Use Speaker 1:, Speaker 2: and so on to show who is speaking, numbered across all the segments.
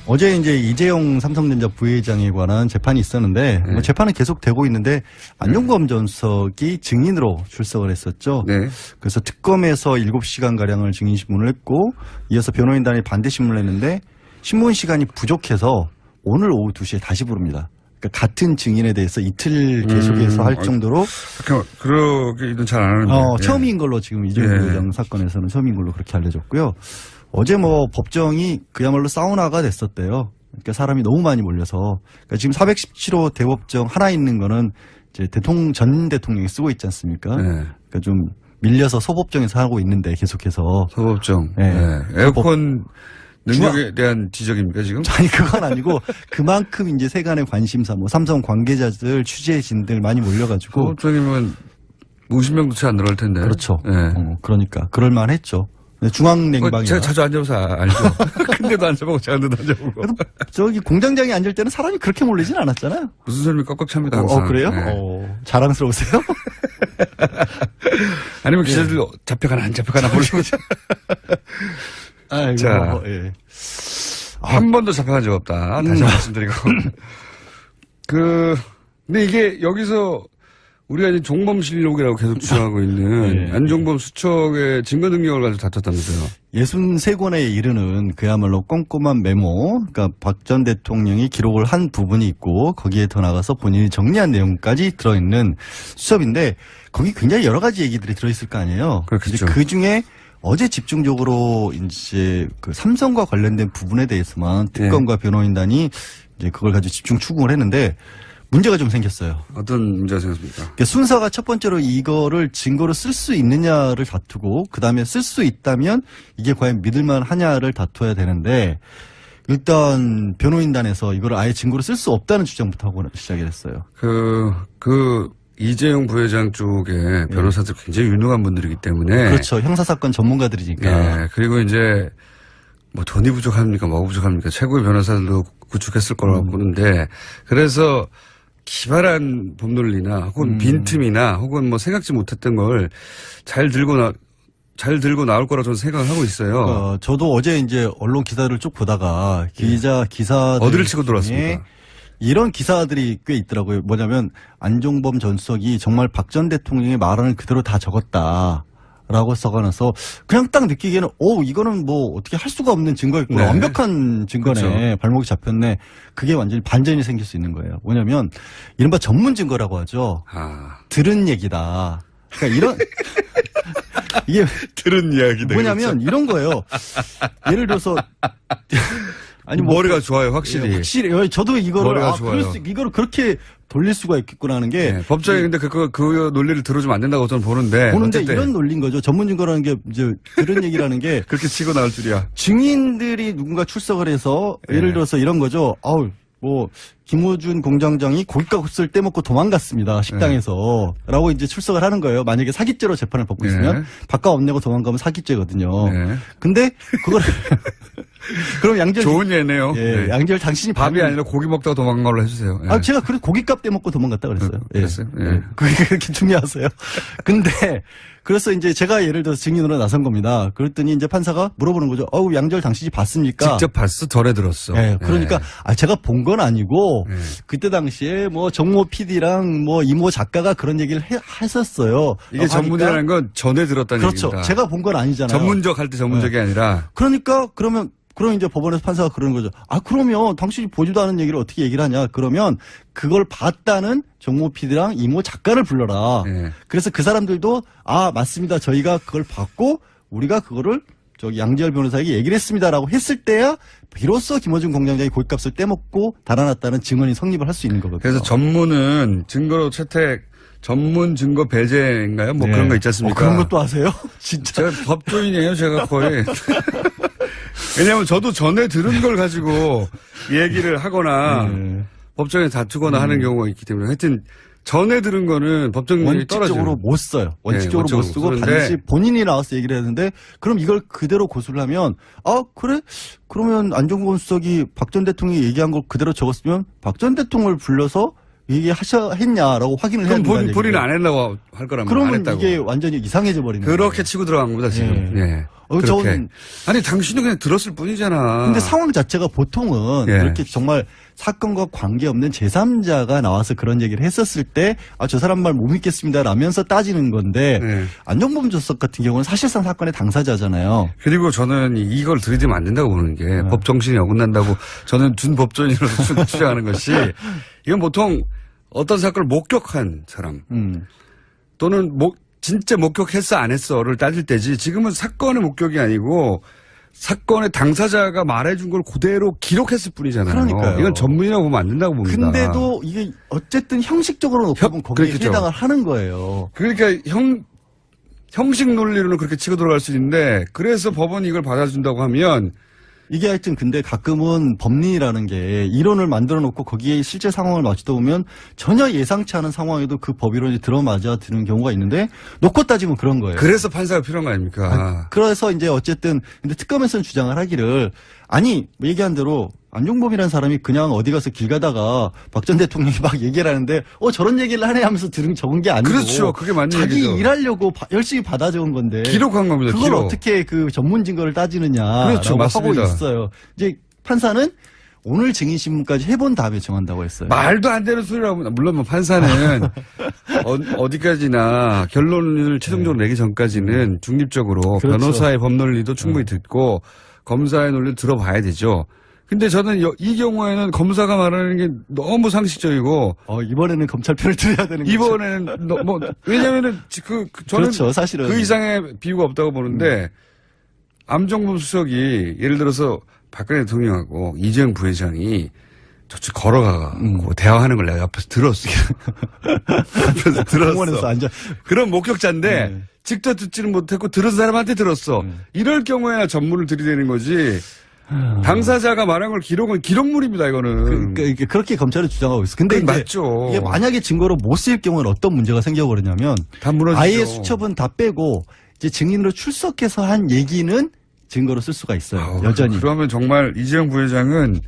Speaker 1: 어제 이제 이재용 삼성전자 부회장에 관한 재판이 있었는데 뭐 재판은 계속 되고 있는데 안종범 전 수석이 증인으로 출석을 했었죠.
Speaker 2: 네.
Speaker 1: 그래서 특검에서 7시간 가량을 증인 신문을 했고 이어서 변호인단이 반대 신문을 했는데 신문 시간이 부족해서 오늘 오후 2시에 다시 부릅니다. 그러니까 같은 증인에 대해서 이틀 계속해서 할 정도로
Speaker 2: 그러기는 잘 안 하는데
Speaker 1: 처음인 걸로 지금 이재용 부회장 사건에서는 처음인 걸로 그렇게 알려졌고요. 어제 뭐 법정이 그야말로 사우나가 됐었대요. 그러니까 사람이 너무 많이 몰려서 그러니까 지금 417호 대법정 하나 있는 거는 이제 전 대통령이 쓰고 있지 않습니까? 그러니까 좀 밀려서 소법정에서 하고 있는데 계속해서
Speaker 2: 소법정. 에어컨 능력에 대한 지적입니까 지금?
Speaker 1: 아니 그건 아니고 그만큼 이제 세간의 관심사, 뭐 삼성 관계자들, 취재진들 많이 몰려가지고
Speaker 2: 소법정이면 50명도 채 안 들어갈 텐데.
Speaker 1: 그렇죠. 그러니까 그럴만했죠. 중앙냉방이
Speaker 2: 제가 자주 앉아봐서 알죠. 근데도 앉아보고 작은데도 앉아보고.
Speaker 1: 저기 공장장에 앉을 때는 사람이 그렇게 몰리진 않았잖아요.
Speaker 2: 무슨 소리 꽉꽉 찹니다. 항상.
Speaker 1: 그래요? 자랑스러우세요?
Speaker 2: 아니면 기자들 잡혀가나 안 잡혀가나 모르고. 자, 한 번도 잡혀간 적 없다. 다시 말씀드리고. 근데 이게 여기서 우리가 이제 종범실록이라고 계속 주장하고 있는 안종범 수척의 증거 능력을 가지고 다퉜다면서요.
Speaker 1: 63권에 이르는 그야말로 꼼꼼한 메모, 그러니까 박 전 대통령이 기록을 한 부분이 있고 거기에 더 나가서 본인이 정리한 내용까지 들어있는 수첩인데 거기 굉장히 여러 가지 얘기들이 들어있을 거 아니에요.
Speaker 2: 그렇겠죠.
Speaker 1: 그 중에 어제 집중적으로 이제 그 삼성과 관련된 부분에 대해서만 특검과 변호인단이 이제 그걸 가지고 집중 추궁을 했는데 문제가 좀 생겼어요.
Speaker 2: 어떤 문제가 생겼습니까?
Speaker 1: 그러니까 순서가 첫 번째로 이거를 증거로 쓸 수 있느냐를 다투고 그다음에 쓸 수 있다면 이게 과연 믿을만 하냐를 다투어야 되는데 일단 변호인단에서 이거를 아예 증거로 쓸 수 없다는 주장부터 하고 시작을 했어요.
Speaker 2: 이재용 부회장 쪽에 변호사들 굉장히 유능한 분들이기 때문에.
Speaker 1: 그렇죠. 형사사건 전문가들이니까.
Speaker 2: 네. 그리고 이제 뭐 돈이 부족합니까? 뭐가 부족합니까? 최고의 변호사들도 구축했을 거라고 보는데 그래서 기발한 법논리나 혹은 빈틈이나 혹은 뭐 생각지 못했던 걸 잘 들고 나올 거라 저는 생각을 하고 있어요.
Speaker 1: 저도 어제 이제 언론 기사를 쭉 보다가 기사들
Speaker 2: 어디를 치고 들어왔습니까?
Speaker 1: 이런 기사들이 꽤 있더라고요. 뭐냐면 안종범 전 수석이 정말 박 전 대통령의 말을 그대로 다 적었다. 라고 써가면서 그냥 딱 느끼기에는 이거는 뭐 어떻게 할 수가 없는 증거였구나. 완벽한 증거네. 그렇죠. 발목이 잡혔네. 그게 완전히 반전이 생길 수 있는 거예요. 뭐냐면 이른바 전문 증거라고 하죠. 들은 얘기다. 그러니까 이런 이게
Speaker 2: 들은 이야기다.
Speaker 1: 뭐냐면 이런 거예요. 예를 들어서
Speaker 2: 아니 머리가 좋아요, 확실히.
Speaker 1: 확실히 저도 이거를
Speaker 2: 좋아요.
Speaker 1: 이거를 그렇게 돌릴 수가 있겠구나 하는 게
Speaker 2: 법정에 근데 그 논리를 들어주면 안 된다고 저는 보는데
Speaker 1: 이런 논리인 거죠. 전문 증거라는 게 이제 들은 얘기라는 게
Speaker 2: 그렇게 치고 나올 줄이야.
Speaker 1: 증인들이 누군가 출석을 해서 예를 들어서 이런 거죠. 김호준 공장장이 고깃값을 떼먹고 도망갔습니다. 식당에서. 라고 이제 출석을 하는 거예요. 만약에 사기죄로 재판을 받고 있으면 밥값 안 내고 도망가면 사기죄거든요. 근데 그걸 그럼 양절
Speaker 2: 좋은 예네요.
Speaker 1: 양절 당신이
Speaker 2: 밥이 아니라 고기 먹다가 도망간 걸로 해주세요.
Speaker 1: 제가 그래서 고깃값 떼먹고 도망갔다 그랬어요.
Speaker 2: 그랬어요?
Speaker 1: 그게 그렇게 중요하세요. 근데 그래서 이제 제가 예를 들어서 증인으로 나선 겁니다. 그랬더니 이제 판사가 물어보는 거죠. 양절 당신이 봤습니까?
Speaker 2: 직접 봤어? 전에 들었어.
Speaker 1: 그러니까 제가 본 건 아니고 그때 당시에 뭐 정모 PD랑 뭐 이모 작가가 그런 얘기를 했었어요.
Speaker 2: 이게 전문이라는 건 전에 들었다는
Speaker 1: 그렇죠.
Speaker 2: 얘기입니다.
Speaker 1: 제가 본 건 아니잖아요.
Speaker 2: 전문적 할 때 전문적이 아니라.
Speaker 1: 그러니까 그럼 이제 법원에서 판사가 그러는 거죠. 그러면 당신이 보지도 않은 얘기를 어떻게 얘기를 하냐. 그러면 그걸 봤다는 정모 PD랑 이모 작가를 불러라. 그래서 그 사람들도 맞습니다. 저희가 그걸 봤고 우리가 그거를 양지열 변호사에게 얘기를 했습니다라고 했을 때야 비로소 김어준 공장장이 고깃값을 떼먹고 달아났다는 증언이 성립을 할 수 있는 거거든요.
Speaker 2: 그래서 전문은 증거로 채택 전문 증거 배제인가요? 뭐 그런 거 있지 않습니까?
Speaker 1: 그런 것도 아세요? 진짜.
Speaker 2: 제가 법조인이에요, 제가 거의. 왜냐하면 저도 전에 들은 걸 가지고 얘기를 하거나 법정에 다투거나 하는 경우가 있기 때문에 하여튼 전에 들은 거는 법정률이 떨어져요.
Speaker 1: 원칙적으로 못 써요. 원칙적으로 못 쓰고 반드시 본인이 나와서 얘기를 했는데 그럼 이걸 그대로 고수를 하면 그래? 그러면 안종범 수석이 박 전 대통령이 얘기한 걸 그대로 적었으면 박 전 대통령을 불러서 얘기했냐라고 확인을 해야 된다는
Speaker 2: 그럼
Speaker 1: 얘기예요.
Speaker 2: 본인은 안 했다고 할 거라면
Speaker 1: 그러면
Speaker 2: 안 했다고.
Speaker 1: 이게 완전히 이상해져 버리는 거예요.
Speaker 2: 그렇게 치고 들어간 겁니다 지금. 그렇게.
Speaker 1: 저는
Speaker 2: 아니 당신은 그냥 들었을 뿐이잖아.
Speaker 1: 근데 상황 자체가 보통은
Speaker 2: 예.
Speaker 1: 그렇게 정말 사건과 관계없는 제3자가 나와서 그런 얘기를 했었을 때 저 사람 말 못 믿겠습니다 라면서 따지는 건데
Speaker 2: 네.
Speaker 1: 안종범 주석 같은 경우는 사실상 사건의 당사자잖아요.
Speaker 2: 그리고 저는 이걸 들이대면 안 된다고 보는 게 법 정신이 어긋난다고 저는 준법조인으로서 주장하는 것이 이건 보통 어떤 사건을 목격한 사람 또는 진짜 목격했어 안 했어를 따질 때지 지금은 사건의 목격이 아니고 사건의 당사자가 말해준 걸 그대로 기록했을 뿐이잖아요.
Speaker 1: 그러니까요.
Speaker 2: 이건 전문이라고 보면 안 된다고 봅니다.
Speaker 1: 근데도 이게 어쨌든 형식적으로 놓고 보면 거기에
Speaker 2: 그렇겠죠.
Speaker 1: 해당을 하는 거예요.
Speaker 2: 그러니까 형식 논리로는 그렇게 치고 들어갈 수 있는데 그래서 법원이 이걸 받아준다고 하면
Speaker 1: 이게 하여튼 근데 가끔은 법리라는 게 이론을 만들어 놓고 거기에 실제 상황을 맞추다 보면 전혀 예상치 않은 상황에도 그 법이론이 들어맞아 드는 경우가 있는데 놓고 따지면 그런 거예요.
Speaker 2: 그래서 판사가 필요한 거 아닙니까?
Speaker 1: 그래서 이제 어쨌든 근데 특검에서는 주장을 하기를 아니 얘기한 대로 안종범이라는 사람이 그냥 어디 가서 길 가다가 박 전 대통령이 막 얘기를 하는데 저런 얘기를 하네 하면서 적은 게 아니고
Speaker 2: 그렇죠. 그게 맞는
Speaker 1: 자기
Speaker 2: 얘기죠.
Speaker 1: 일하려고 열심히 받아 적은 건데
Speaker 2: 기록한 겁니다.
Speaker 1: 그걸
Speaker 2: 기록.
Speaker 1: 어떻게 그 전문 증거를 따지느냐라고
Speaker 2: 그렇죠. 맞습니다.
Speaker 1: 하고 있어요. 이제 판사는 오늘 증인신문까지 해본 다음에 정한다고 했어요.
Speaker 2: 말도 안 되는 소리라고 물론 뭐 판사는 어디까지나 결론을 최종적으로 내기 전까지는 중립적으로
Speaker 1: 그렇죠.
Speaker 2: 변호사의 법논리도 충분히 듣고 검사의 논리를 들어봐야 되죠. 근데 저는 이 경우에는 검사가 말하는 게 너무 상식적이고
Speaker 1: 이번에는 검찰 편을 들어야 되는 거죠.
Speaker 2: 이번에는 왜냐면은 저는
Speaker 1: 그렇죠, 사실은.
Speaker 2: 그 이상의 비유가 없다고 보는데 안종범 수석이 예를 들어서 박근혜 대통령하고 이재용 부회장이 저쪽 걸어가고 대화하는 걸 내가 옆에서 들었어. 옆에서
Speaker 1: 공원에서
Speaker 2: 들었어.
Speaker 1: 앉아.
Speaker 2: 그런 목격자인데
Speaker 1: 네.
Speaker 2: 직접 듣지는 못했고 들은 사람한테 들었어. 이럴 경우에야 전문을 들이대는 거지. 당사자가 말한 걸 기록물입니다, 이거는.
Speaker 1: 그러니까 그렇게 검찰은 주장하고 있어. 근데 이제
Speaker 2: 맞죠.
Speaker 1: 이게 만약에 증거로 못 쓰일 경우는 어떤 문제가 생겨버리냐면
Speaker 2: 다 무너지죠.
Speaker 1: 아예 수첩은 다 빼고 이제 증인으로 출석해서 한 얘기는 증거로 쓸 수가 있어요. 여전히.
Speaker 2: 그러면 정말 이재용 부회장은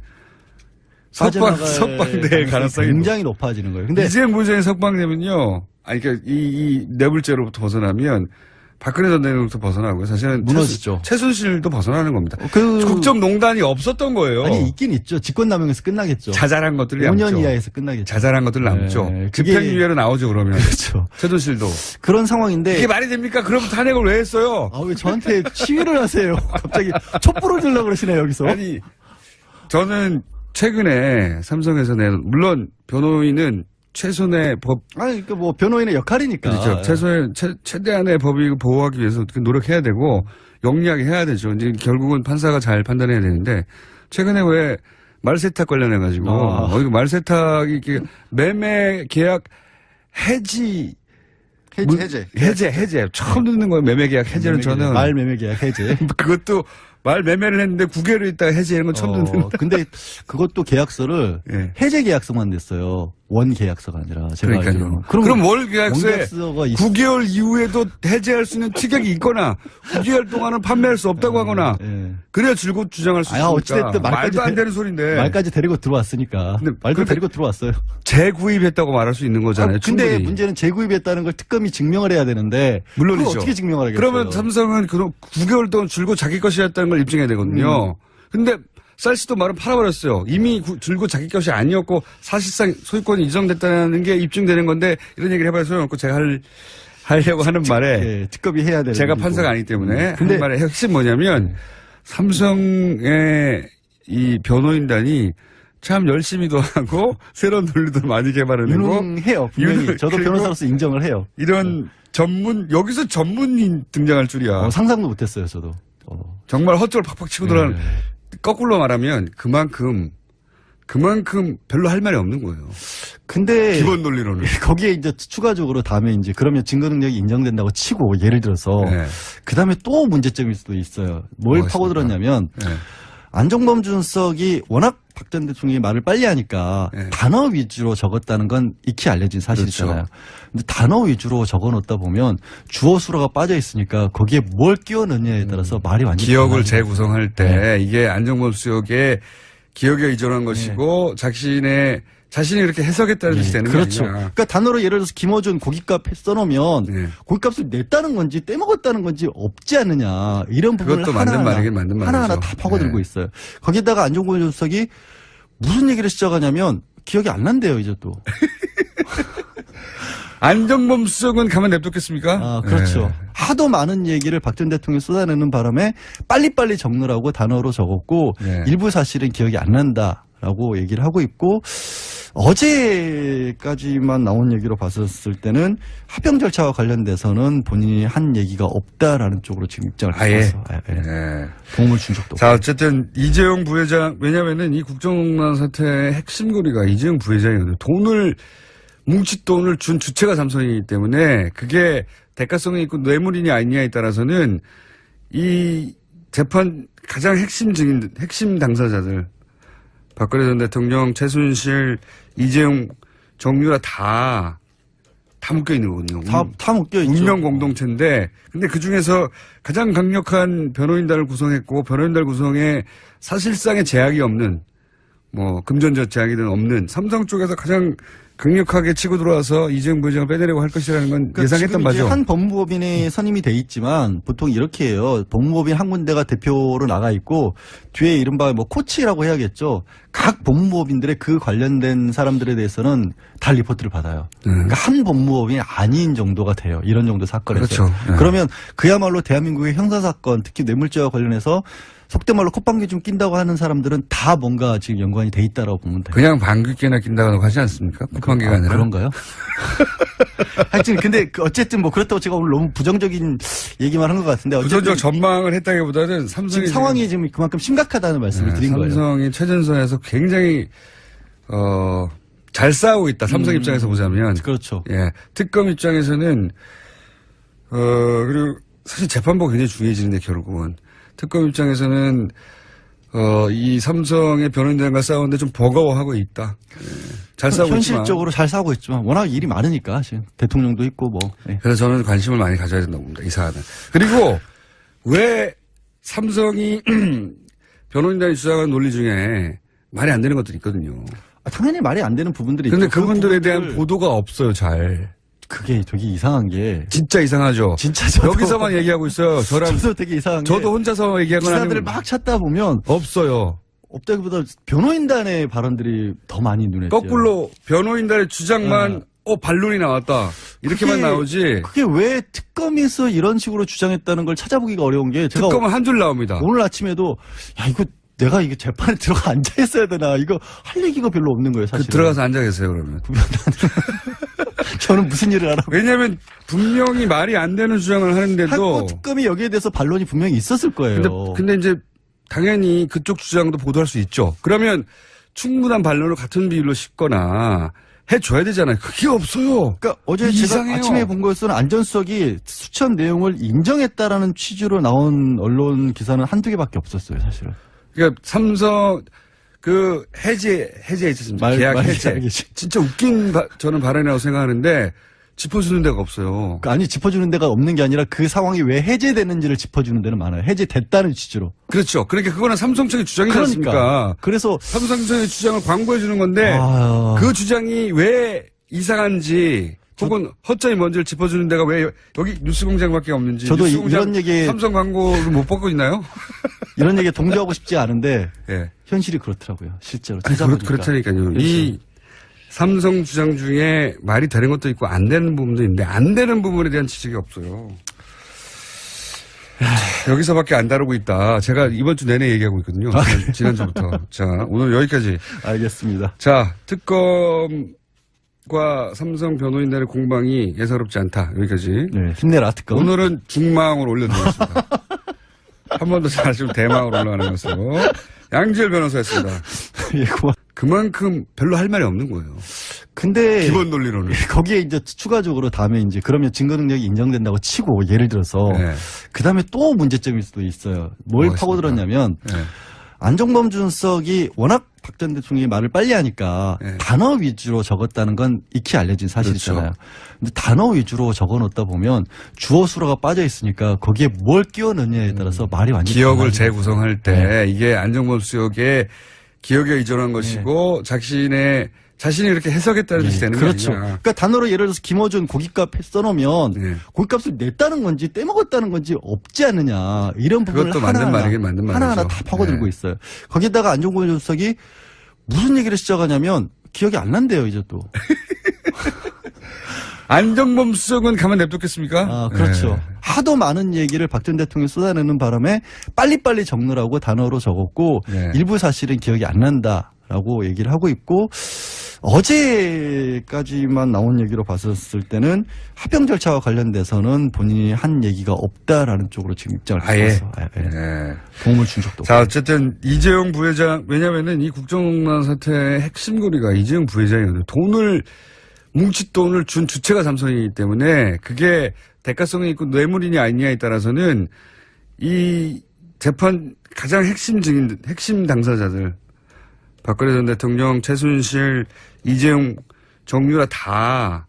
Speaker 1: 빠져나갈
Speaker 2: 석방될 가능성이
Speaker 1: 굉장히 높아지는 거예요. 근데
Speaker 2: 이재용 부회장이 석방되면요. 그러니까 이 뇌물죄로부터 벗어나면 박근혜 전 대통령부터 벗어나고요. 사실은
Speaker 1: 무너지죠.
Speaker 2: 최순실도 벗어나는 겁니다. 국정농단이 없었던 거예요.
Speaker 1: 아니 있긴 있죠. 직권남용에서 끝나겠죠.
Speaker 2: 자잘한 것들이
Speaker 1: 5년
Speaker 2: 남죠.
Speaker 1: 이하에서 끝나겠죠.
Speaker 2: 자잘한 것들 남죠.
Speaker 1: 네,
Speaker 2: 집행유예로 나오죠, 그러면.
Speaker 1: 그렇죠.
Speaker 2: 최순실도.
Speaker 1: 그런 상황인데
Speaker 2: 이게 말이 됩니까? 그럼 탄핵을 왜 했어요?
Speaker 1: 왜 저한테 치위를 하세요? 갑자기 촛불을 들려고 그러시네요, 여기서.
Speaker 2: 아니, 저는 최근에 삼성에서 낸, 물론 변호인은 최선의 법.
Speaker 1: 그러니까 뭐 변호인의 역할이니까.
Speaker 2: 그렇죠. 최대한의 법익을 보호하기 위해서 노력해야 되고, 영리하게 해야 되죠. 이제 결국은 판사가 잘 판단해야 되는데, 최근에 왜 말세탁 관련해가지고, 이거 말세탁이 이렇게 매매 계약 해제. 처음 듣는 거예요. 매매 계약 해제는 저는.
Speaker 1: 말 매매 계약 해제.
Speaker 2: 그것도 말 매매를 했는데 9개월 있다가 해제하는 건 처음 듣는.
Speaker 1: 근데 그것도 계약서를
Speaker 2: 예.
Speaker 1: 해제 계약서만 냈어요. 원 계약서가 아니라. 제가 알기로는.
Speaker 2: 그럼 월 계약서에
Speaker 1: 원 계약서가
Speaker 2: 9개월 이후에도 해제할 수 있는 특약이 있거나 9개월 동안은 판매할 수 없다고 하거나 그래야 줄곧 주장할 수 있으니까.
Speaker 1: 어찌됐든
Speaker 2: 말도 안 되는 소리인데.
Speaker 1: 말까지 데리고 들어왔으니까.
Speaker 2: 근데
Speaker 1: 말도 데리고 들어왔어요.
Speaker 2: 재구입했다고 말할 수 있는 거잖아요.
Speaker 1: 근데
Speaker 2: 충분히.
Speaker 1: 문제는 재구입했다는 걸 특검이 증명을 해야 되는데.
Speaker 2: 물론이죠.
Speaker 1: 그걸 어떻게 증명을 하겠어요?
Speaker 2: 그러면 삼성은 그럼 9개월 동안 줄곧 자기 것이었다는 걸 입증해야 되거든요. 근데 쌀씨도 말은 팔아버렸어요. 이미 줄곧 자기 것이 아니었고 사실상 소유권이 이전됐다는 게 입증되는 건데 이런 얘기를 해봐야 소용없고 제가 하려고 하는 말에
Speaker 1: 특검이 해야 되는
Speaker 2: 제가
Speaker 1: 일이고.
Speaker 2: 판사가 아니기 때문에
Speaker 1: 근데
Speaker 2: 하는 말의 핵심 뭐냐면 삼성의 이 변호인단이 참 열심히도 하고 새로운 논리도 많이 개발해내고
Speaker 1: 유능해요. 분명히. 저도
Speaker 2: 그리고
Speaker 1: 변호사로서 인정을 해요.
Speaker 2: 이런 여기서 전문인 등장할 줄이야.
Speaker 1: 상상도 못했어요, 저도.
Speaker 2: 정말 헛줄 팍팍 치고 들어가는 거꾸로 말하면 그만큼 별로 할 말이 없는 거예요.
Speaker 1: 근데
Speaker 2: 기본 논리로는.
Speaker 1: 거기에 이제 추가적으로 다음에 이제 그러면 증거 능력이 인정된다고 치고 예를 들어서 그다음에 또 문제점일 수도 있어요. 뭘 파고들었냐면 안종범 준석이 워낙 박 전 대통령이 말을 빨리 하니까 단어 위주로 적었다는 건 익히 알려진 사실이잖아요.
Speaker 2: 그렇죠.
Speaker 1: 근데 단어 위주로 적어 놓다 보면 주어 수로가 빠져 있으니까 거기에 뭘 끼워 넣느냐에 따라서 말이 완전히
Speaker 2: 기억을
Speaker 1: 달라지는
Speaker 2: 재구성할 때 이게 안종범 수석의 기억에 의존한 것이고 자신의 자신이 그렇게 해석했다는 뜻이 되는
Speaker 1: 그렇죠.
Speaker 2: 거 아니냐.
Speaker 1: 그러니까 단어로 예를 들어서 김어준 고깃값 써놓으면
Speaker 2: 네.
Speaker 1: 고깃값을 냈다는 건지 떼먹었다는 건지 없지 않느냐 이런 부분을
Speaker 2: 그것도 맞는 말이긴 맞는 말이죠.
Speaker 1: 하나하나 다 파고들고
Speaker 2: 네.
Speaker 1: 있어요. 거기다가 안종범 주석이 무슨 얘기를 시작하냐면 기억이 안 난대요 이제 또.
Speaker 2: 안정범 수석은 가만 냅뒀겠습니까?
Speaker 1: 아, 그렇죠.
Speaker 2: 네.
Speaker 1: 하도 많은 얘기를 박 전 대통령이 쏟아내는 바람에 빨리빨리 적느라고 단어로 적었고
Speaker 2: 네.
Speaker 1: 일부 사실은 기억이 안 난다라고 얘기를 하고 있고 어제까지만 나온 얘기로 봤었을 때는 합병 절차와 관련돼서는 본인이 한 얘기가 없다라는 쪽으로 지금 입장을
Speaker 2: 아예.
Speaker 1: 바꿨어.
Speaker 2: 네.
Speaker 1: 도움을 준 적도
Speaker 2: 자,
Speaker 1: 없고.
Speaker 2: 어쨌든 이재용 부회장, 왜냐면은 이 국정농단 사태의 핵심 고리가 이재용 부회장이거든요. 뭉칫돈을 준 주체가 삼성이기 때문에 그게 대가성이 있고 뇌물이냐 아니냐에 따라서는 이 재판 가장 핵심 증인, 핵심 당사자들 박근혜 전 대통령, 최순실, 이재용, 정유라 다 묶여 있는 거거든요.
Speaker 1: 다 묶여 있죠.
Speaker 2: 운명 공동체인데, 근데 그 중에서 가장 강력한 변호인단을 구성했고, 변호인단 구성에 사실상의 제약이 없는, 뭐, 금전적 제약이든 없는 삼성 쪽에서 가장 강력하게 치고 들어와서 이재용 부회장을 빼내려고 할 것이라는 건
Speaker 1: 그러니까
Speaker 2: 예상했던
Speaker 1: 지금 이제
Speaker 2: 바죠.
Speaker 1: 한 법무법인이 선임이 돼 있지만 보통 이렇게 해요. 법무법인 한 군데가 대표로 나가 있고 뒤에 이른바 뭐 코치라고 해야겠죠. 각 법무법인들의 그 관련된 사람들에 대해서는 다 리포트를 받아요. 그러니까 한 법무법인이 아닌 정도가 돼요. 이런 정도 사건에서.
Speaker 2: 그렇죠. 네.
Speaker 1: 그러면 그야말로 대한민국의 형사사건 특히 뇌물죄와 관련해서 속된 말로 콧방귀 좀 낀다고 하는 사람들은 다 뭔가 지금 연관이 돼 있다라고 보면 돼요.
Speaker 2: 그냥 방귀깨나 낀다고 하지 않습니까? 콧방귀가 아니라.
Speaker 1: 그런가요? 하여튼 근데 어쨌든 뭐 그렇다고 제가 오늘 너무 부정적인 얘기만 한 것 같은데 어쨌든
Speaker 2: 부정적 전망을 했다기보다는 삼성이
Speaker 1: 지금 상황이 지금 그만큼 심각하다는 말씀을 드린 거예요.
Speaker 2: 삼성이 최전선에서 굉장히 잘 싸우고 있다. 삼성 입장에서 보자면.
Speaker 1: 그렇죠.
Speaker 2: 예. 특검 입장에서는 그리고 사실 재판부가 굉장히 중요해지는데 결국은 특검 입장에서는 이 삼성의 변호인단과 싸우는데 좀 버거워하고 있다. 예. 잘 싸우고 있지만.
Speaker 1: 현실적으로 잘 싸우고 있지만 워낙 일이 많으니까 지금 대통령도 있고 뭐. 예.
Speaker 2: 그래서 저는 관심을 많이 가져야 된다고 봅니다. 이 사안은. 그리고 왜 삼성이 변호인단이 주장하는 논리 중에 말이 안 되는 것들이 있거든요.
Speaker 1: 당연히 말이 안 되는 부분들이
Speaker 2: 근데
Speaker 1: 있죠.
Speaker 2: 그분들에
Speaker 1: 그
Speaker 2: 대한
Speaker 1: 부분들-
Speaker 2: 보도가 없어요, 잘.
Speaker 1: 그게 되게 이상한 게
Speaker 2: 진짜 이상하죠.
Speaker 1: 진짜 저도
Speaker 2: 여기서만 얘기하고 있어요. 저랑
Speaker 1: 저도 되게 이상한 게
Speaker 2: 저도 혼자서 얘기하거나
Speaker 1: 기사들을
Speaker 2: 하면
Speaker 1: 막 찾다 보면
Speaker 2: 없어요.
Speaker 1: 없다기보다 변호인단의 발언들이 더 많이 눈에 띄어요.
Speaker 2: 거꾸로 변호인단의 주장만 반론이 나왔다. 이렇게만
Speaker 1: 그게-
Speaker 2: 나오지.
Speaker 1: 그게 왜 특검에서 이런 식으로 주장했다는 걸 찾아보기가 어려운 게 제가
Speaker 2: 특검은 한 줄 나옵니다.
Speaker 1: 오늘 아침에도 야 이거 내가 이게 재판에 들어가 앉아 있어야 되나 이거 할 얘기가 별로 없는 거예요 사실.
Speaker 2: 들어가서 앉아 계세요, 그러면.
Speaker 1: 저는 무슨 일을 하라고.
Speaker 2: 왜냐하면 분명히 말이 안 되는 주장을 하는데도
Speaker 1: 하고 특검이 여기에 대해서 반론이 분명히 있었을 거예요.
Speaker 2: 근데 이제 당연히 그쪽 주장도 보도할 수 있죠. 그러면 충분한 반론을 같은 비율로 싣거나 해줘야 되잖아요. 그게 없어요.
Speaker 1: 그러니까 어제 제가
Speaker 2: 이상해요.
Speaker 1: 아침에 본 것은 안전수석이 수천 내용을 인정했다라는 취지로 나온 언론 기사는 한두 개밖에 없었어요, 사실은.
Speaker 2: 그러니까 삼성 그 해제 있었습니다. 계약 해제.
Speaker 1: 알겠지.
Speaker 2: 진짜 웃긴 저는 발언이라고 생각하는데 짚어주는 데가 없어요.
Speaker 1: 아니 짚어주는 데가 없는 게 아니라 그 상황이 왜 해제되는지를 짚어주는 데는 많아요. 해제됐다는 취지로.
Speaker 2: 그렇죠. 그러니까 그거는 삼성 측의 주장이지 않습니까?
Speaker 1: 그래서
Speaker 2: 삼성 측의 주장을 광고해 주는 건데
Speaker 1: 아유.
Speaker 2: 그 주장이 왜 이상한지 혹은 허점이 뭔지를 짚어주는 데가 왜 여기 뉴스공장밖에 없는지.
Speaker 1: 저도
Speaker 2: 뉴스공장
Speaker 1: 이런 얘기에
Speaker 2: 삼성 광고를 못 받고 있나요?
Speaker 1: 이런 얘기에 동조하고 싶지 않은데
Speaker 2: 예.
Speaker 1: 현실이 그렇더라고요. 실제로
Speaker 2: 아니,
Speaker 1: 찾아보니까.
Speaker 2: 그렇다니까요.
Speaker 1: 그렇죠.
Speaker 2: 이 삼성 주장 중에 말이 되는 것도 있고 안 되는 부분도 있는데 안 되는 부분에 대한 지적이 없어요. 여기서밖에 안 다루고 있다. 제가 이번 주 내내 얘기하고 있거든요. 지난주부터. 자, 오늘 여기까지.
Speaker 1: 알겠습니다.
Speaker 2: 자, 특검과 삼성 변호인단의 공방이 예사롭지 않다. 여기까지.
Speaker 1: 네, 힘내라 특검.
Speaker 2: 오늘은 중망으로 올려드리겠습니다. 한 번 더 잘하시면 대망으로 올라가는 것으로. 양지열 변호사였습니다.
Speaker 1: 예, 고맙.
Speaker 2: 그만큼 별로 할 말이 없는 거예요.
Speaker 1: 근데
Speaker 2: 기본 논리로는.
Speaker 1: 거기에 이제 추가적으로 다음에 이제 그러면 증거 능력이 인정된다고 치고 예를 들어서
Speaker 2: 네.
Speaker 1: 그 다음에 또 문제점일 수도 있어요. 뭘
Speaker 2: 뭐가
Speaker 1: 파고들었냐면
Speaker 2: 네.
Speaker 1: 안종범 준석이 워낙 박 전 대통령이 말을 빨리 하니까
Speaker 2: 네.
Speaker 1: 단어 위주로 적었다는 건 익히 알려진 사실이잖아요.
Speaker 2: 그렇죠.
Speaker 1: 근데 단어 위주로 적어 놓다 보면 주어 수로가 빠져 있으니까 거기에 뭘 끼워 넣느냐에 따라서 말이 완전히
Speaker 2: 기억을
Speaker 1: 달라지는
Speaker 2: 재구성할 때
Speaker 1: 네.
Speaker 2: 이게 안정범 수석의 기억에 의존한 것이고 자신이 이렇게 해석했다는 뜻이 되는
Speaker 1: 그렇죠.
Speaker 2: 거죠.
Speaker 1: 그러니까 단어로 예를 들어서 김어준 고깃값 써놓으면
Speaker 2: 네.
Speaker 1: 고깃값을 냈다는 건지 떼먹었다는 건지 없지 않느냐 이런 부분을
Speaker 2: 그것도 맞는 말이긴 맞는 말이죠.
Speaker 1: 하나하나 다 파고들고
Speaker 2: 네.
Speaker 1: 있어요. 거기다가 안종범 주석이 무슨 얘기를 시작하냐면 기억이 안 난대요 이제 또.
Speaker 2: 안종범 수석은 가만 냅뒀겠습니까?
Speaker 1: 아, 그렇죠.
Speaker 2: 네.
Speaker 1: 하도 많은 얘기를 박 전 대통령이 쏟아내는 바람에 빨리빨리 적느라고 단어로 적었고
Speaker 2: 네.
Speaker 1: 일부 사실은 기억이 안 난다라고 얘기를 하고 있고 어제까지만 나온 얘기로 봤었을 때는 합병 절차와 관련돼서는 본인이 한 얘기가 없다라는 쪽으로 지금 입장을
Speaker 2: 아예.
Speaker 1: 바꿨어.
Speaker 2: 네.
Speaker 1: 도움을 준 적도
Speaker 2: 자,
Speaker 1: 없고.
Speaker 2: 어쨌든 이재용 부회장, 왜냐면은 이 국정농단 사태의 핵심고리가 이재용 부회장이거든요. 뭉칫 돈을 준 주체가 삼성이기 때문에 그게 대가성이 있고 뇌물이냐 아니냐에 따라서는 이 재판 가장 핵심 증인, 핵심 당사자들 박근혜 전 대통령, 최순실, 이재용, 정유라 다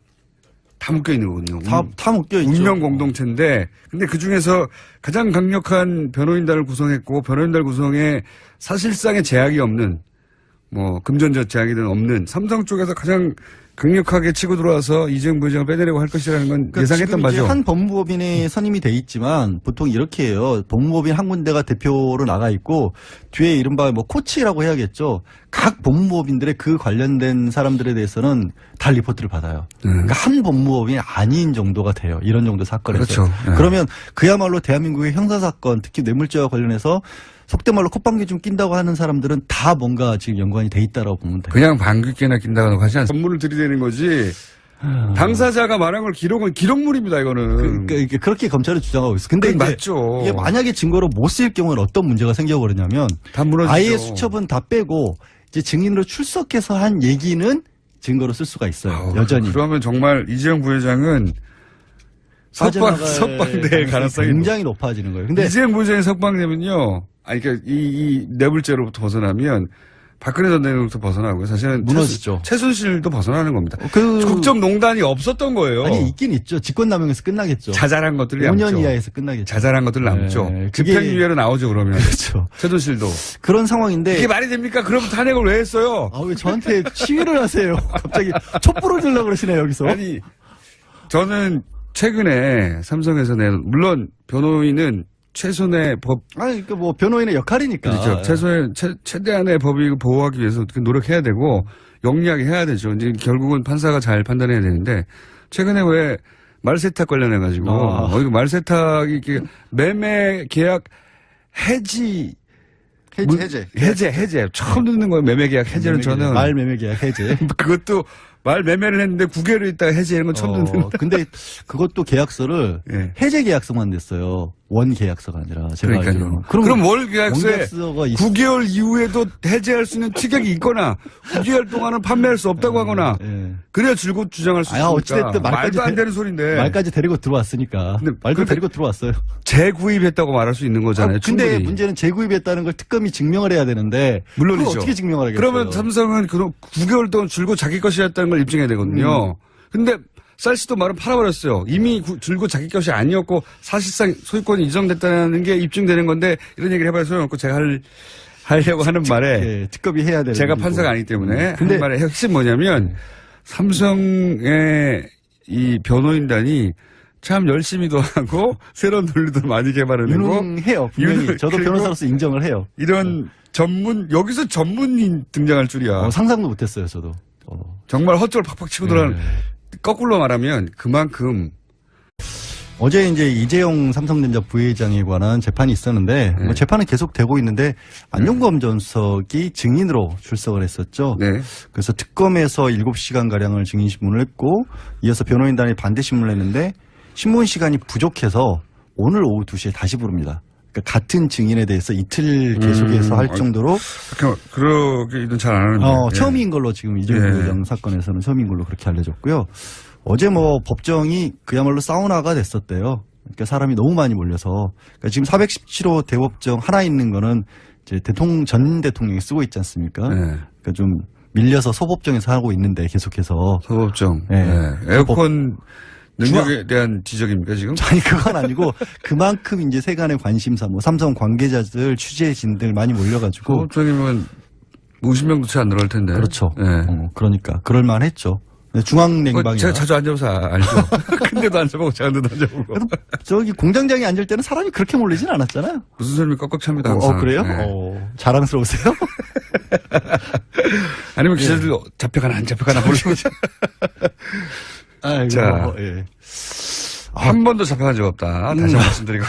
Speaker 2: 묶여 있는 거거든요.
Speaker 1: 다 묶여 있죠.
Speaker 2: 운명 공동체인데, 근데 그 중에서 가장 강력한 변호인단을 구성했고, 변호인단 구성에 사실상의 제약이 없는, 뭐, 금전적 제약이든 없는 삼성 쪽에서 가장 강력하게 치고 들어와서 이재용 부회장을 빼내려고 할 것이라는 건
Speaker 1: 그러니까
Speaker 2: 예상했던
Speaker 1: 지금 이제
Speaker 2: 바죠.
Speaker 1: 한 법무법인이 선임이 돼 있지만 보통 이렇게 해요. 법무법인 한 군데가 대표로 나가 있고 뒤에 이른바 뭐 코치라고 해야겠죠. 각 법무법인들의 그 관련된 사람들에 대해서는 다 리포트를 받아요. 그러니까 한 법무법인이 아닌 정도가 돼요. 이런 정도 사건에서.
Speaker 2: 그렇죠. 네.
Speaker 1: 그러면 그야말로 대한민국의 형사사건 특히 뇌물죄와 관련해서 속된 말로 콧방귀 좀 낀다고 하는 사람들은 다 뭔가 지금 연관이 돼 있다라고 보면 돼요.
Speaker 2: 그냥 방귀 깨나 낀다고 하지 않습니다. 선물을 들이대는 거지. 당사자가 말한 걸 기록물입니다, 이거는.
Speaker 1: 그러니까 그렇게 검찰은 주장하고 있어. 근데
Speaker 2: 그건
Speaker 1: 이제
Speaker 2: 맞죠.
Speaker 1: 이게 만약에 증거로 못 쓰일 경우는 어떤 문제가 생겨버리냐면
Speaker 2: 다 무너지죠.
Speaker 1: 아예 수첩은 다 빼고 이제 증인으로 출석해서 한 얘기는 증거로 쓸 수가 있어요.
Speaker 2: 아우,
Speaker 1: 여전히.
Speaker 2: 그러면 정말 이재용 부회장은 석방될 가능성이
Speaker 1: 굉장히 높아지는 거예요. 근데
Speaker 2: 이재용 부회장이 석방되면요. 아니, 그러니까 이 뇌물죄로부터 벗어나면 박근혜 전 대통령부터 벗어나고요. 사실은
Speaker 1: 무너지죠.
Speaker 2: 최순실도 벗어나는 겁니다.
Speaker 1: 그
Speaker 2: 국정농단이 없었던 거예요.
Speaker 1: 아니 있긴 있죠. 직권남용에서 끝나겠죠.
Speaker 2: 자잘한 것들이
Speaker 1: 5년
Speaker 2: 남죠.
Speaker 1: 이하에서 끝나겠죠.
Speaker 2: 자잘한 것들 남죠.
Speaker 1: 네, 그게-
Speaker 2: 집행유예로 나오죠, 그러면.
Speaker 1: 그렇죠.
Speaker 2: 최순실도.
Speaker 1: 그런 상황인데
Speaker 2: 이게 말이 됩니까? 그럼 탄핵을 왜 했어요?
Speaker 1: 아 왜 저한테 시위를 하세요? 갑자기 촛불을 들려고 그러시네요 여기서.
Speaker 2: 아니, 저는 최근에 삼성에서 낸, 물론 변호인은 최선의 법,
Speaker 1: 아니 그러니까 뭐 변호인의 역할이니까.
Speaker 2: 그렇죠. 최대한의 법익을 보호하기 위해서 노력해야 되고, 영리하게 해야 되죠. 이제 결국은 판사가 잘 판단해야 되는데, 최근에 왜 말세탁 관련해가지고, 이거 말세탁이 이렇게 매매 계약 해지, 해제. 처음 듣는 거예요. 매매 계약 해제는 저는.
Speaker 1: 말 매매 계약 해제.
Speaker 2: 그것도 말 매매를 했는데 9개월 있다가 해제하는 건 처음 듣는.
Speaker 1: 근데 그것도 계약서를
Speaker 2: 예.
Speaker 1: 해제 계약서만 냈어요. 원 계약서가 아니라 제가
Speaker 2: 그러니까요.
Speaker 1: 알기로는.
Speaker 2: 그럼 월
Speaker 1: 원
Speaker 2: 계약서에
Speaker 1: 계약서가
Speaker 2: 9개월 이후에도 해제할 수 있는 특약이 있거나 9개월 동안은 판매할 수 없다고 하거나
Speaker 1: 예.
Speaker 2: 그래야 줄곧 주장할 수 있으니까.
Speaker 1: 어찌됐든
Speaker 2: 말도 안 되는 소리인데.
Speaker 1: 말까지 데리고 들어왔으니까.
Speaker 2: 근데
Speaker 1: 말도
Speaker 2: 그런데
Speaker 1: 데리고 들어왔어요.
Speaker 2: 재구입했다고 말할 수 있는 거잖아요.
Speaker 1: 근데
Speaker 2: 충분히.
Speaker 1: 문제는 재구입했다는 걸 특검이 증명을 해야 되는데
Speaker 2: 물론이죠.
Speaker 1: 그걸 어떻게 증명을 하겠어요?
Speaker 2: 그러면 삼성은 그럼 9개월 동안 줄곧 자기 것이었다는 걸 입증해야 되거든요. 근데 쌀시도 말은 팔아버렸어요. 이미 줄곧 자기 것이 아니었고 사실상 소유권이 이전됐다는 게 입증되는 건데 이런 얘기를 해봐야 소용없고 제가 하려고 하는 말에
Speaker 1: 예, 특검이 해야 되는
Speaker 2: 제가
Speaker 1: 일이고.
Speaker 2: 판사가 아니기 때문에
Speaker 1: 근데
Speaker 2: 하는 말의 핵심 뭐냐면 삼성의 이 변호인단이 참 열심히도 하고 새로운 논리도 많이 개발해내고
Speaker 1: 유능해요. 분명히 저도
Speaker 2: 그리고
Speaker 1: 변호사로서 인정을 해요.
Speaker 2: 이런 여기서 전문인 등장할 줄이야.
Speaker 1: 상상도 못했어요. 저도.
Speaker 2: 정말 헛줄 팍팍 치고 들어가는 거꾸로 말하면 그만큼
Speaker 1: 어제 이제 이재용 삼성전자 부회장에 관한 재판이 있었는데 뭐 재판은 계속 되고 있는데 안종범 전 수석이 증인으로 출석을 했었죠.
Speaker 2: 네.
Speaker 1: 그래서 특검에서 7시간 가량을 증인 신문을 했고 이어서 변호인단이 반대 신문을 했는데 신문 시간이 부족해서 오늘 오후 2시에 다시 부릅니다. 그러니까 같은 증인에 대해서 이틀 계속해서 할 정도로
Speaker 2: 그러기는 잘 안 하는데
Speaker 1: 처음인 걸로 지금 이재용 부회장 사건에서는 처음인 걸로 그렇게 알려졌고요. 어제 뭐 법정이 그야말로 사우나가 됐었대요. 그러니까 사람이 너무 많이 몰려서 그러니까 지금 417호 대법정 하나 있는 거는 이제 전 대통령이 쓰고 있지 않습니까? 그러니까 좀 밀려서 소법정에서 하고 있는데 계속해서
Speaker 2: 소법정 에어컨 능력에 대한 지적입니까 지금?
Speaker 1: 아니 그건 아니고 그만큼 이제 세간의 관심사 뭐 삼성 관계자들 취재진들 많이 몰려가지고
Speaker 2: 소법정이면 50명도 채 안 들어갈 텐데.
Speaker 1: 그렇죠.
Speaker 2: 예.
Speaker 1: 그러니까 그럴만 했죠. 중앙냉방이
Speaker 2: 제가 자주 앉아서 알죠. 근데도 앉아보고 제안도 앉아보고.
Speaker 1: 저기 공장장에 앉을 때는 사람이 그렇게 몰리진 않았잖아요.
Speaker 2: 무슨 소리 꽉꽉 찹니다. 항상.
Speaker 1: 그래요?
Speaker 2: 네.
Speaker 1: 자랑스러우세요?
Speaker 2: 아니면 기자들 잡혀가나 안 잡혀가나 모르고.
Speaker 1: 아이고,
Speaker 2: 자.
Speaker 1: 예.
Speaker 2: 한 번도 잡혀간 적 없다. 다시 한번 말씀드리고.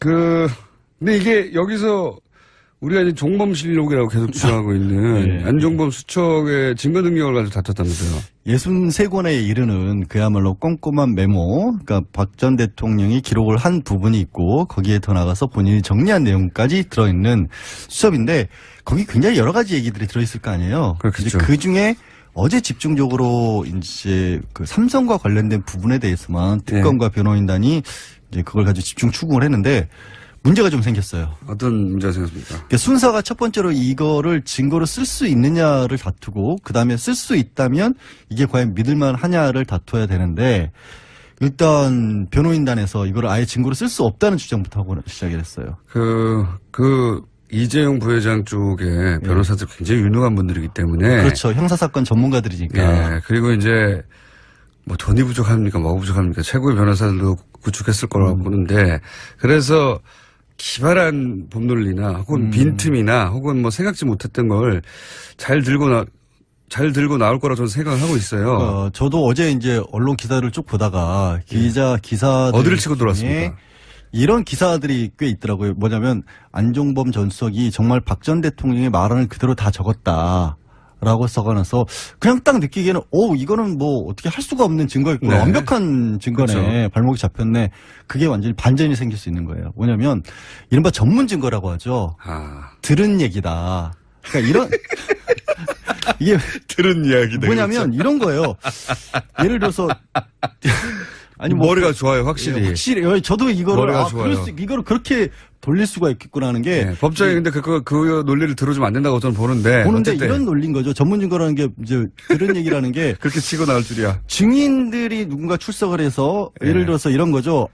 Speaker 2: 근데 이게 여기서 우리가 이제 종범실록이라고 계속 주장하고 있는
Speaker 1: 예.
Speaker 2: 안종범 수척의 증거 능력을 가지고 다퉜다면서요.
Speaker 1: 63권에 이르는 그야말로 꼼꼼한 메모, 그러니까 박 전 대통령이 기록을 한 부분이 있고 거기에 더 나가서 본인이 정리한 내용까지 들어있는 수첩인데 거기 굉장히 여러 가지 얘기들이 들어있을 거 아니에요.
Speaker 2: 그렇겠죠.
Speaker 1: 그 중에 어제 집중적으로 이제 그 삼성과 관련된 부분에 대해서만 특검과 변호인단이 이제 그걸 가지고 집중 추궁을 했는데 문제가 좀 생겼어요.
Speaker 2: 어떤 문제가 생겼습니까?
Speaker 1: 그러니까 순서가 첫 번째로 이거를 증거로 쓸 수 있느냐를 다투고 그 다음에 쓸 수 있다면 이게 과연 믿을만 하냐를 다투어야 되는데 일단 변호인단에서 이거를 아예 증거로 쓸 수 없다는 주장부터 하고 시작을 했어요.
Speaker 2: 이재용 부회장 쪽에 변호사들 굉장히 유능한 분들이기 때문에.
Speaker 1: 그렇죠. 형사사건 전문가들이니까.
Speaker 2: 예. 그리고 이제 뭐 돈이 부족합니까? 뭐가 부족합니까? 최고의 변호사들도 구축했을 거라고 보는데 그래서 기발한 법논리나 혹은 빈틈이나 혹은 뭐 생각지 못했던 걸 잘 들고 나올 거라 저는 생각을 하고 있어요.
Speaker 1: 저도 어제 이제 언론 기사를 쭉 보다가 기사들
Speaker 2: 어디를 치고 들어왔습니까?
Speaker 1: 이런 기사들이 꽤 있더라고요. 뭐냐면 안종범 전 수석이 정말 박 전 대통령의 말을 그대로 다 적었다. 라고 써가면서 그냥 딱 느끼기에는 이거는 뭐 어떻게 할 수가 없는 증거였구나.
Speaker 2: 네.
Speaker 1: 완벽한 증거네.
Speaker 2: 그렇죠.
Speaker 1: 발목이 잡혔네. 그게 완전히 반전이 생길 수 있는 거예요. 뭐냐면 이른바 전문 증거라고 하죠. 들은 얘기다. 그러니까 이런 이게
Speaker 2: 들은 이야기다.
Speaker 1: 뭐냐면 이런 거예요. 예를 들어서 아니
Speaker 2: 머리가 좋아요, 확실히.
Speaker 1: 예, 확실히 저도 이거를
Speaker 2: 머리가 좋아요.
Speaker 1: 이거를 그렇게 돌릴 수가 있겠구나 하는 게
Speaker 2: 법정에 근데 그 논리를 들어주면 안 된다고 저는 보는데 어쨌든.
Speaker 1: 이런 논리인 거죠. 전문 증거라는 게 이제 들은 얘기라는 게
Speaker 2: 그렇게 치고 나올 줄이야.
Speaker 1: 증인들이 누군가 출석을 해서 예를 들어서 이런 거죠.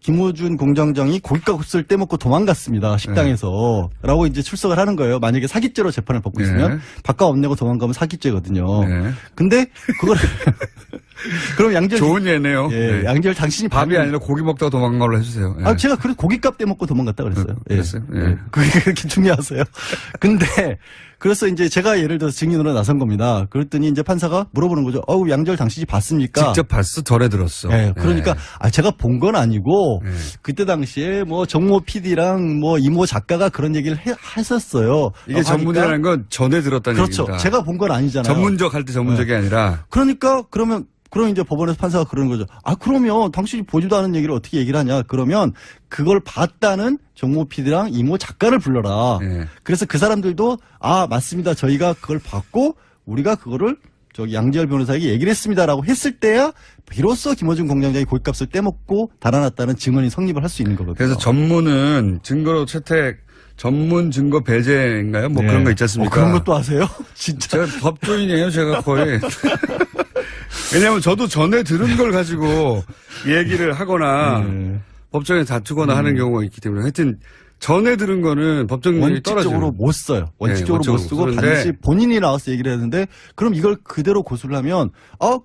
Speaker 1: 김호준 공장장이 고깃값을 떼먹고 도망갔습니다. 식당에서. 라고 이제 출석을 하는 거예요. 만약에 사기죄로 재판을 받고 있으면 밥값 안 내고 도망가면 사기죄거든요. 근데 그걸 그럼 양절
Speaker 2: 좋은 예네요.
Speaker 1: 예, 양절 당신이
Speaker 2: 밥이 아니라 고기 먹다가 도망간 걸로 해주세요.
Speaker 1: 제가 그래서 고깃값 떼먹고 도망갔다 그랬어요.
Speaker 2: 그랬어요?
Speaker 1: 예. 그게 그렇게 중요하세요. 근데 그래서 이제 제가 예를 들어서 증인으로 나선 겁니다. 그랬더니 이제 판사가 물어보는 거죠. 양절 당신이 봤습니까?
Speaker 2: 직접 봤어? 덜에 들었어.
Speaker 1: 예. 그러니까 제가 본 건 아니고 그때 당시에 뭐 정모 PD랑 뭐 이모 작가가 그런 얘기를 했었어요.
Speaker 2: 이게 전문이라는 건 전에 들었다는
Speaker 1: 그렇죠.
Speaker 2: 얘기입니다.
Speaker 1: 제가 본 건 아니잖아요.
Speaker 2: 전문적 할 때 전문적이 아니라.
Speaker 1: 그러니까 그럼 이제 법원에서 판사가 그러는 거죠. 그러면 당신이 보지도 않은 얘기를 어떻게 얘기를 하냐. 그러면 그걸 봤다는 정모 PD랑 이모 작가를 불러라. 그래서 그 사람들도 맞습니다. 저희가 그걸 봤고 우리가 그거를 양지열 변호사에게 얘기를 했습니다라고 했을 때야 비로소 김어준 공장장이 고깃값을 떼먹고 달아났다는 증언이 성립을 할 수 있는 거거든요.
Speaker 2: 그래서 전문은 증거로 채택 전문 증거 배제인가요? 뭐 그런 거 있지 않습니까?
Speaker 1: 그런 것도 아세요? 진짜.
Speaker 2: 제가 법조인이에요, 제가 거의. 왜냐하면 저도 전에 들은 걸 가지고 얘기를 하거나 법정에 다투거나 하는 경우가 있기 때문에 하여튼 전에 들은 거는 법정률이 떨어져요.
Speaker 1: 원칙적으로 못 써요. 원칙적으로 못 쓰고 반드시 본인이 나와서 얘기를 했는데 그럼 이걸 그대로 고수를 하면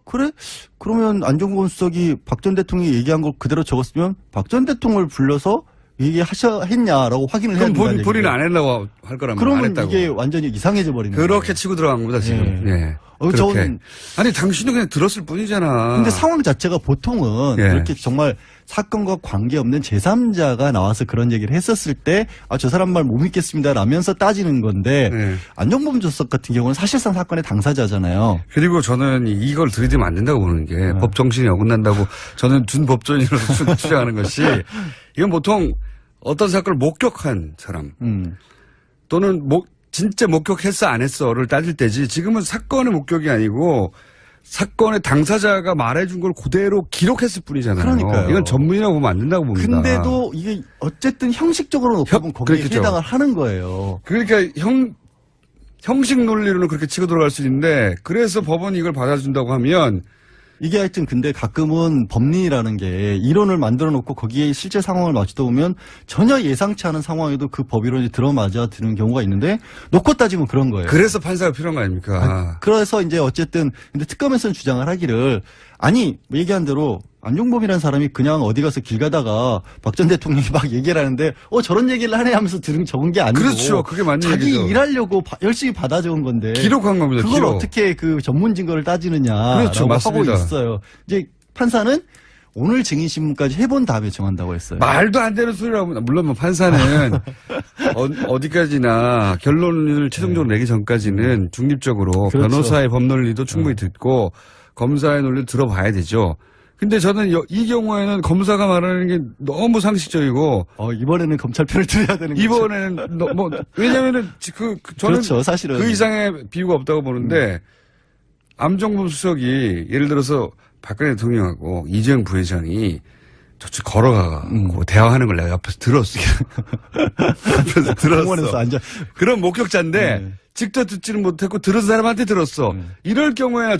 Speaker 1: 그래? 그러면 안종범 수석이 박 전 대통령이 얘기한 걸 그대로 적었으면 박 전 대통령을 불러서 얘기했냐라고 확인을 해야 된다는 얘기예요.
Speaker 2: 본인은 안 했다고 할 거라면 안
Speaker 1: 그러면
Speaker 2: 했다고.
Speaker 1: 이게 완전히 이상해져 버리는 거예요.
Speaker 2: 그렇게 치고 들어간 겁니다 지금. 예.
Speaker 1: 저는
Speaker 2: 아니 당신은 그냥 들었을 뿐이잖아.
Speaker 1: 근데 상황 자체가 보통은 이렇게 정말 사건과 관계없는 제3자가 나와서 그런 얘기를 했었을 때 저 사람 말 못 믿겠습니다 라면서 따지는 건데 안종범 수석 같은 경우는 사실상 사건의 당사자잖아요.
Speaker 2: 그리고 저는 이걸 들이대면 안 된다고 보는 게 법 정신이 어긋난다고 저는 준법조인으로서 주장하는 것이 이건 보통 어떤 사건을 목격한 사람 또는 진짜 목격했어 안 했어를 따질 때지 지금은 사건의 목격이 아니고 사건의 당사자가 말해준 걸 그대로 기록했을 뿐이잖아요.
Speaker 1: 그러니까요.
Speaker 2: 이건 전문이라고 보면 안 된다고 봅니다.
Speaker 1: 근데도 이게 어쨌든 형식적으로 놓고 거기에
Speaker 2: 그렇겠죠.
Speaker 1: 해당을 하는 거예요.
Speaker 2: 그러니까 형식 논리로는 그렇게 치고 들어갈 수 있는데 그래서 법원이 이걸 받아준다고 하면
Speaker 1: 이게 하여튼 근데 가끔은 법리라는 게 이론을 만들어 놓고 거기에 실제 상황을 맞추다 보면 전혀 예상치 않은 상황에도 그 법이론이 들어맞아 드는 경우가 있는데 놓고 따지면 그런 거예요.
Speaker 2: 그래서 판사가 필요한 거 아닙니까?
Speaker 1: 그래서 이제 어쨌든 근데 특검에서는 주장을 하기를 아니 뭐 얘기한 대로 안종범이라는 사람이 그냥 어디 가서 길 가다가 박 전 대통령이 막 얘기를 하는데 저런 얘기를 하네 하면서 들은 적은 게 아니고
Speaker 2: 그렇죠. 그게 맞는
Speaker 1: 자기
Speaker 2: 얘기죠.
Speaker 1: 일하려고 열심히 받아 적은 건데
Speaker 2: 기록한 겁니다.
Speaker 1: 그걸
Speaker 2: 기록.
Speaker 1: 어떻게 그 전문 증거를 따지느냐라고
Speaker 2: 그렇죠. 맞습니다.
Speaker 1: 하고 있어요. 이제 판사는 오늘 증인신문까지 해본 다음에 정한다고 했어요.
Speaker 2: 말도 안 되는 소리라고. 물론 뭐 판사는 어디까지나 결론을 최종적으로 내기 전까지는 중립적으로
Speaker 1: 그렇죠.
Speaker 2: 변호사의 법논리도 충분히 듣고 검사의 논리도 들어봐야 되죠. 근데 저는 이 경우에는 검사가 말하는 게 너무 상식적이고
Speaker 1: 이번에는 검찰 편을 들어야 되는 거죠.
Speaker 2: 이번에는 왜냐면은 저는
Speaker 1: 그렇죠, 사실은.
Speaker 2: 그 이상의 비유가 없다고 보는데 안종범 수석이 예를 들어서 박근혜 대통령하고 이재용 부회장이 저쪽 걸어가고 대화하는 걸 내가 옆에서 들었어. 옆에서 들었어.
Speaker 1: 공원에서 앉아.
Speaker 2: 그런 목격자인데
Speaker 1: 네.
Speaker 2: 직접 듣지는 못했고 들은 사람한테 들었어. 이럴 경우에는